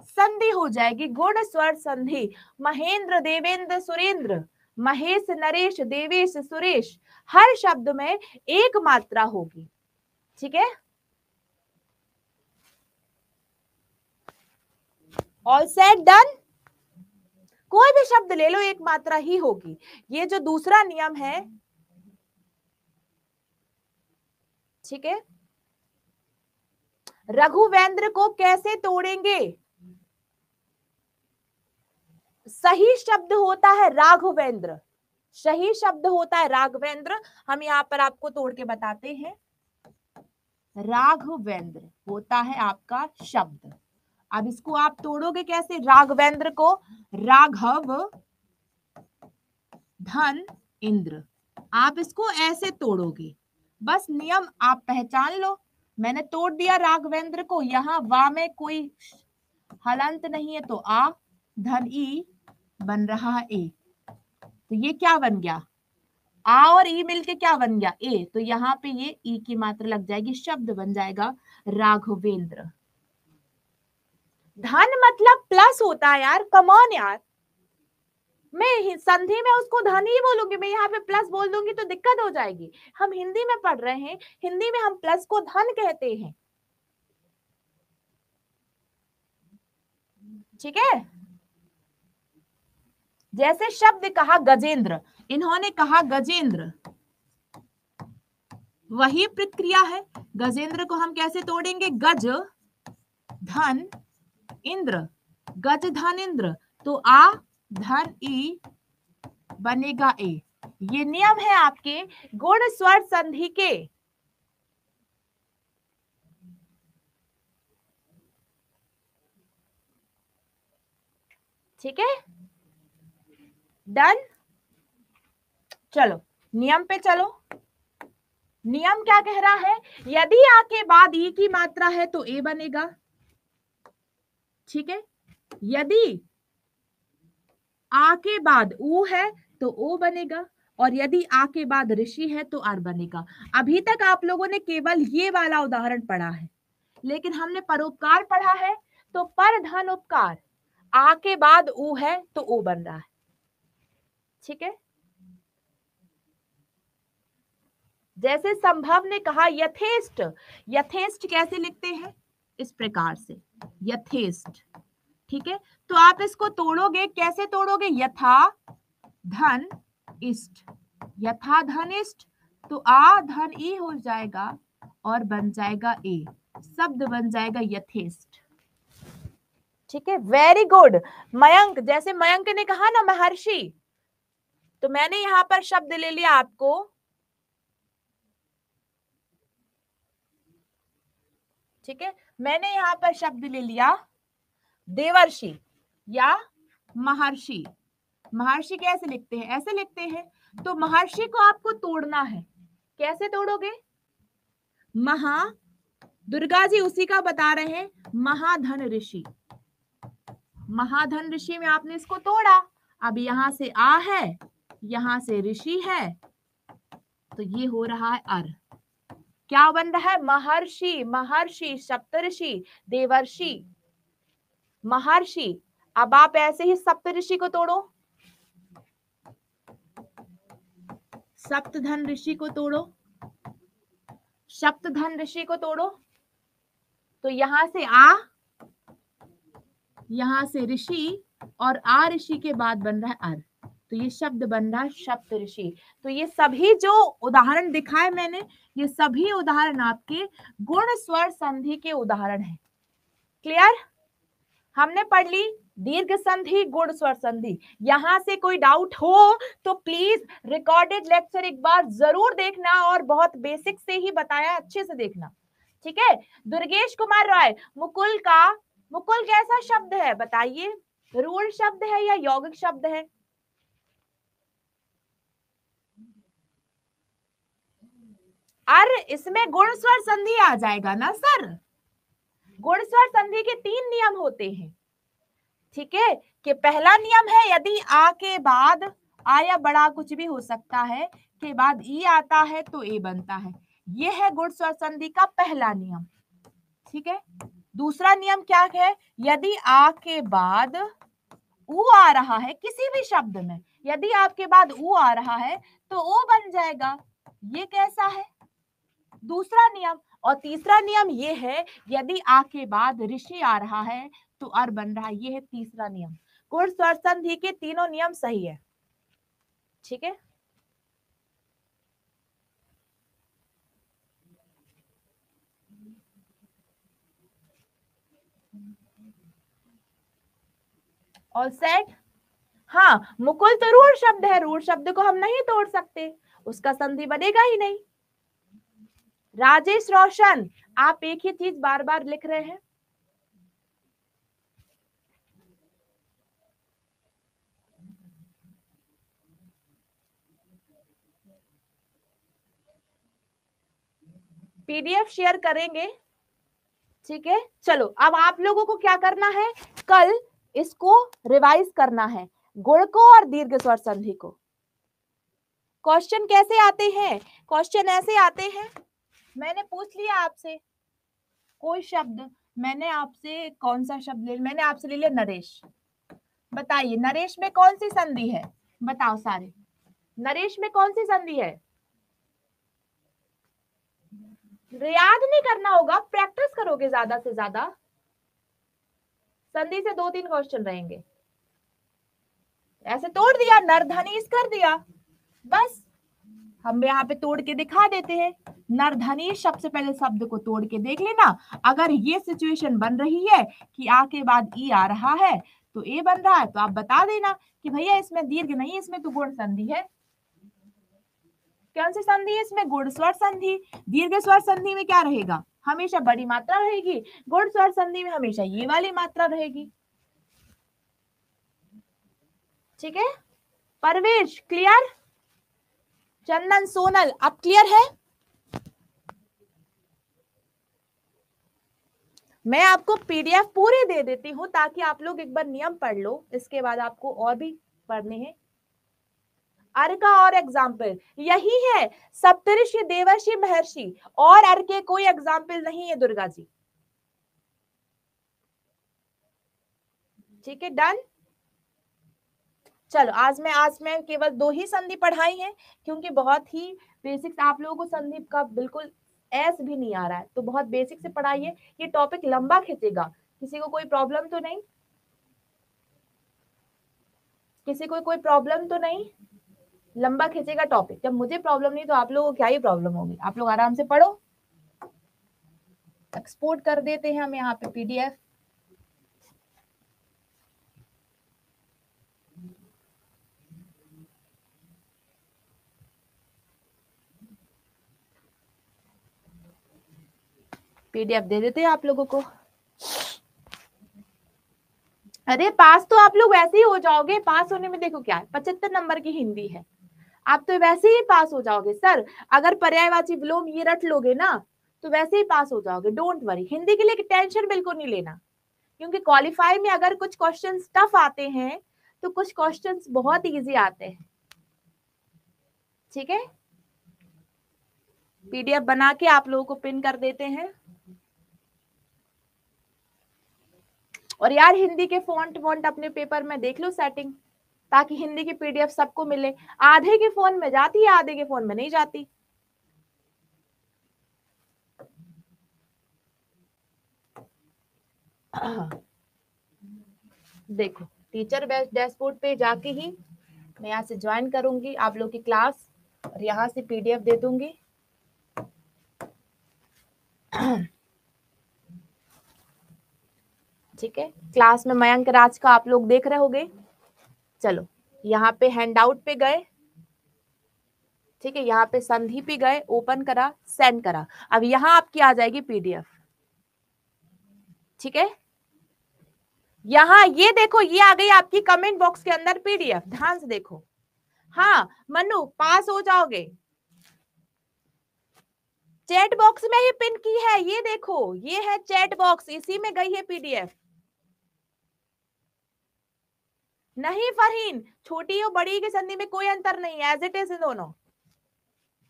संधि हो जाएगी गुण स्वर संधि। महेंद्र देवेंद्र सुरेंद्र, महेश नरेश देवेश सुरेश, हर शब्द में एक मात्रा होगी। ठीक है, ऑल सेट, डन। कोई भी शब्द ले लो एक मात्रा ही होगी। ये जो दूसरा नियम है, ठीक है, रघुवेंद्र को कैसे तोड़ेंगे, सही शब्द होता है राघवेंद्र, सही शब्द होता है राघवेंद्र। हम यहां पर आपको तोड़ के बताते हैं, राघवेंद्र होता है आपका शब्द। अब इसको आप तोड़ोगे कैसे, राघवेंद्र को, राघव धन इंद्र, आप इसको ऐसे तोड़ोगे। बस नियम आप पहचान लो, मैंने तोड़ दिया राघवेंद्र को, यहां वा में कोई हलंत नहीं है तो आ, धन ई बन रहा है ए, तो ये क्या बन गया, आ और ई मिलके क्या बन गया ए, तो यहाँ पे ये ई की मात्रा लग जाएगी, शब्द बन जाएगा राघवेंद्र। धन मतलब प्लस होता है यार, कमॉन यार, मैं संधि में उसको धन ही बोलूंगी, मैं यहाँ पे प्लस बोल दूंगी तो दिक्कत हो जाएगी। हम हिंदी में पढ़ रहे हैं, हिंदी में हम प्लस को धन कहते हैं। ठीक है, जैसे शब्द कहा गजेंद्र, इन्होंने कहा गजेंद्र, वही प्रक्रिया है। गजेंद्र को हम कैसे तोड़ेंगे, गज धन इंद्र, गज धन इंद्र, तो आ धन ई बनेगा ए। ये नियम है आपके गुण स्वर संधि के। ठीक है, डन। चलो नियम पे चलो, नियम क्या कह रहा है, यदि आ के बाद ई की मात्रा है तो ए बनेगा, ठीक है। यदि आ के बाद ऊ है तो ओ बनेगा, और यदि आ के बाद ऋषि है तो आर बनेगा। अभी तक आप लोगों ने केवल ये वाला उदाहरण पढ़ा है, लेकिन हमने परोपकार पढ़ा है, तो पर धन उपकार, आ के बाद ऊ है तो ओ बन रहा है, ठीक है। जैसे संभव ने कहा यथेष्ट, यथेष्ट कैसे लिखते हैं, इस प्रकार से यथेष्ट, ठीक है। तो आप इसको तोड़ोगे, कैसे तोड़ोगे, यथा धन इष्ट, यथा धन इष्ट, तो आ धन ई हो जाएगा और बन जाएगा ए, शब्द बन जाएगा यथेष्ट, ठीक है। वेरी गुड मयंक, जैसे मयंक ने कहा ना महर्षि, तो मैंने यहां पर शब्द ले लिया आपको, ठीक है। मैंने यहां पर शब्द ले लिया देवर्षि या महर्षि। महर्षि कैसे लिखते हैं, ऐसे लिखते हैं। तो महर्षि को आपको तोड़ना है, कैसे तोड़ोगे, महा, दुर्गा जी उसी का बता रहे हैं, महाधन ऋषि, महाधन ऋषि में आपने इसको तोड़ा, अब यहां से आ है, यहां से ऋषि है, तो ये हो रहा है अर, क्या बन रहा है, महर्षि, महर्षि सप्तऋषि देवर्षि महर्षि। अब आप ऐसे ही सप्तऋषि को तोड़ो, सप्तधन ऋषि को तोड़ो, सप्तधन ऋषि को तोड़ो, तो यहां से आ, यहां से ऋषि, और आ ऋषि के बाद बन रहा है अर, तो ये शब्द बन रहा है सप्त ऋषि। तो ये सभी जो उदाहरण दिखाए मैंने, ये सभी उदाहरण आपके गुण स्वर संधि के उदाहरण हैं। क्लियर, हमने पढ़ ली दीर्घ संधि, गुण स्वर संधि। यहां से कोई डाउट हो तो प्लीज रिकॉर्डेड लेक्चर एक बार जरूर देखना, और बहुत बेसिक से ही बताया, अच्छे से देखना, ठीक है। दुर्गेश कुमार राय, मुकुल का, मुकुल कैसा शब्द है बताइए, रूढ़ शब्द है या यौगिक शब्द है, अर इसमें गुण स्वर संधि आ जाएगा ना सर। गुण स्वर संधि के 3 नियम होते हैं, ठीक है। कि पहला नियम है यदि आ के बाद, आ या बड़ा कुछ भी हो सकता है, के बाद ई आता है तो ए बनता है, ये है गुण स्वर संधि का पहला नियम, ठीक है। दूसरा नियम क्या है, यदि आ के बाद ऊ आ रहा है किसी भी शब्द में, यदि आपके बाद ऊ आ रहा है तो ओ बन जाएगा, ये कैसा है, दूसरा नियम। और तीसरा नियम ये है, यदि आ के बाद ऋषि आ रहा है तो अर बन रहा है, ये है तीसरा नियम। गुण स्वर संधि के तीनों नियम सही है, ठीक है। ऑल सेट, हाँ मुकुल तो रूढ़ शब्द है, रूढ़ शब्द को हम नहीं तोड़ सकते, उसका संधि बनेगा ही नहीं। राजेश रोशन, आप एक ही चीज बार बार लिख रहे हैं, पीडीएफ शेयर करेंगे, ठीक है। चलो अब आप लोगों को क्या करना है, कल इसको रिवाइज करना है, गुण को और दीर्घ स्वर संधि को। क्वेश्चन कैसे आते हैं, क्वेश्चन ऐसे आते हैं, मैंने पूछ लिया आपसे कोई शब्द, मैंने आपसे कौन सा शब्द ले, मैंने आपसे ले लिया नरेश, बताइए नरेश में कौन सी संधि है, बताओ सारे, नरेश में कौन सी संधि है, याद नहीं करना होगा, प्रैक्टिस करोगे ज्यादा से ज्यादा, संधि से 2-3 क्वेश्चन रहेंगे। ऐसे तोड़ दिया, नरधनीस कर दिया, बस हम यहाँ पे तोड़ के दिखा देते हैं। नरधनीस सबसे पहले शब्द को तोड़ के देख लेना, अगर ये सिचुएशन बन रही है कि आ के बाद ई आ रहा है तो ए बन रहा है, तो आप बता देना कि भैया इसमें दीर्घ नहीं, इसमें तो गुण संधि है। कौन सी संधि है इसमें, गुण स्वर संधि। दीर्घ स्वर संधि में क्या रहेगा, हमेशा बड़ी मात्रा रहेगी, गुण स्वर संधि में हमेशा ये वाली मात्रा रहेगी, ठीक है। परवेश क्लियर, चंदन सोनल अब क्लियर है, मैं आपको पीडीएफ पूरी दे देती हूँ ताकि आप लोग एक बार नियम पढ़ लो, इसके बाद आपको और भी पढ़ने हैं। अर का और एग्जाम्पल यही है, सप्तऋषि देवर्षि महर्षि, और अर के कोई एग्जाम्पल नहीं है दुर्गा जी। ठीक है, डन। चलो आज मैं केवल 2 ही संधि पढ़ाई है, क्योंकि बहुत ही बेसिक्स आप लोगों को संधि का बिल्कुल एस भी नहीं आ रहा है, तो बहुत बेसिक से पढ़ाइए। ये टॉपिक लंबा खींचेगा, किसी को कोई प्रॉब्लम तो नहीं? किसी को कोई प्रॉब्लम तो नहीं? लंबा खींचेगा टॉपिक, जब मुझे प्रॉब्लम नहीं तो आप लोगों को क्या ही प्रॉब्लम होगी। आप लोग आराम से पढ़ो। एक्सपोर्ट कर देते हैं हम यहाँ पे पीडीएफ। पीडीएफ दे देते हैं आप लोगों को। अरे पास तो आप लोग वैसे ही हो जाओगे, पास होने में देखो क्या है, 75 नंबर की हिंदी है, आप तो वैसे ही पास हो जाओगे सर। अगर पर्यायवाची विलोम ये रट लोगे ना तो वैसे ही पास हो जाओगे, डोंट वरी। हिंदी के लिए टेंशन बिल्कुल नहीं लेना, क्योंकि क्वालिफाई में अगर कुछ क्वेश्चन टफ आते हैं तो कुछ क्वेश्चन बहुत इजी आते हैं। ठीक है, पीडीएफ बना के आप लोगों को पिन कर देते हैं। और यार हिंदी के फॉन्ट वॉन्ट अपने पेपर में देख लो सेटिंग, ताकि हिंदी की पीडीएफ सबको मिले। आधे के फोन में जाती है, आधे के फोन में नहीं जाती। देखो टीचर डैशबोर्ड पे जाके ही मैं यहाँ से ज्वाइन करूंगी आप लोग की क्लास, और यहाँ से पीडीएफ दे दूंगी। ठीक है, क्लास में मयंक राज का आप लोग देख रहे होगे। चलो यहाँ पे हैंडआउट पे गए, ठीक है, यहाँ पे संधि पे गए, ओपन करा, सेंड करा, अब यहाँ आपकी आ जाएगी पीडीएफ। ठीक है, यहाँ ये देखो, ये आ गई आपकी कमेंट बॉक्स के अंदर पीडीएफ, ध्यान से देखो। हाँ मनु पास हो जाओगे, चैट बॉक्स में ही पिन की है, ये देखो ये है चैट बॉक्स, इसी में गई है पीडीएफ। नहीं फरहीन, छोटी और बड़ी की संधि में कोई अंतर नहीं है, एज इट इज दोनों।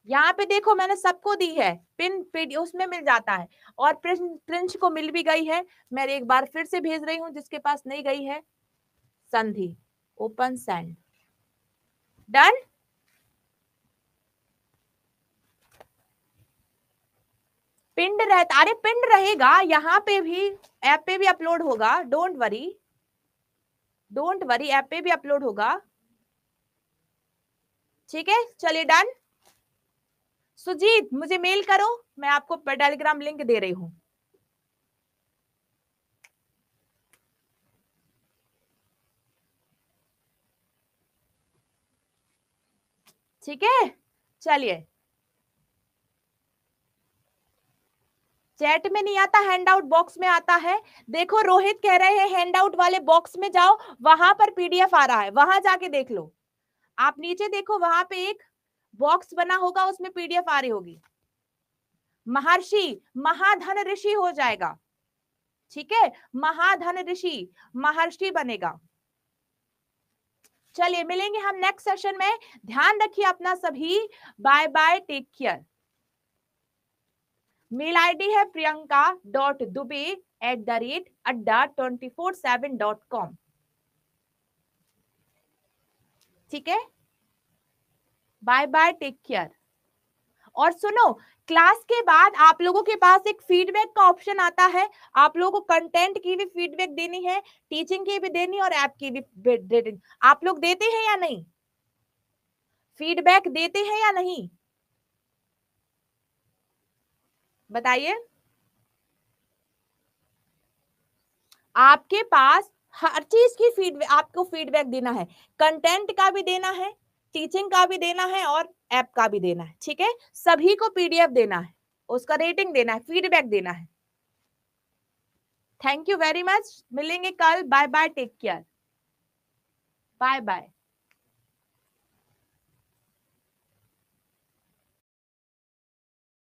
यहाँ पे देखो मैंने सबको दी है पिन, उसमें मिल जाता है, और प्रिंस को मिल भी गई है। मैं एक बार फिर से भेज रही हूँ जिसके पास नहीं गई है, संधि ओपन सेंड, डन। पिंड रहता, अरे पिंड रहेगा यहाँ पे भी, ऐप पे भी अपलोड होगा, don't worry, don't worry, app पे भी अपलोड होगा। ठीक है, चलिए डन। सुजीत मुझे मेल करो, मैं आपको टेलीग्राम लिंक दे रही हूं। ठीक है, चलिए, चैट में नहीं आता, हैंडआउट बॉक्स में आता है। देखो रोहित कह रहे हैं हैंडआउट वाले बॉक्स में जाओ, वहां पर पीडीएफ आ रहा है, वहां जाके देख लो। आप नीचे देखो, वहां पे एक बॉक्स बना होगा, उसमें पीडीएफ आ रही होगी। महर्षि महाधन ऋषि हो जाएगा। ठीक है, महाधन ऋषि महर्षि बनेगा। चलिए मिलेंगे हम नेक्स्ट सेशन में, ध्यान रखिए अपना सभी, bye bye, take care. Mail ID है priyanka.dubey@adda247.com। ठीक है, बाय बाय, टेक केयर। और सुनो, क्लास के बाद आप लोगों के पास एक फीडबैक का ऑप्शन आता है, आप लोगों को कंटेंट की भी फीडबैक देनी है, टीचिंग की भी देनी है, और ऐप की भी देनी। आप लोग देते हैं या नहीं? फीडबैक देते हैं या नहीं, बताइए। आपके पास हर चीज की फीडबैक, आपको फीडबैक देना है, कंटेंट का भी देना है, टीचिंग का भी देना है, और ऐप का भी देना है। ठीक है, सभी को पीडीएफ देना है, उसका रेटिंग देना है, फीडबैक देना है। थैंक यू वेरी मच, मिलेंगे कल, bye bye, take care, bye bye.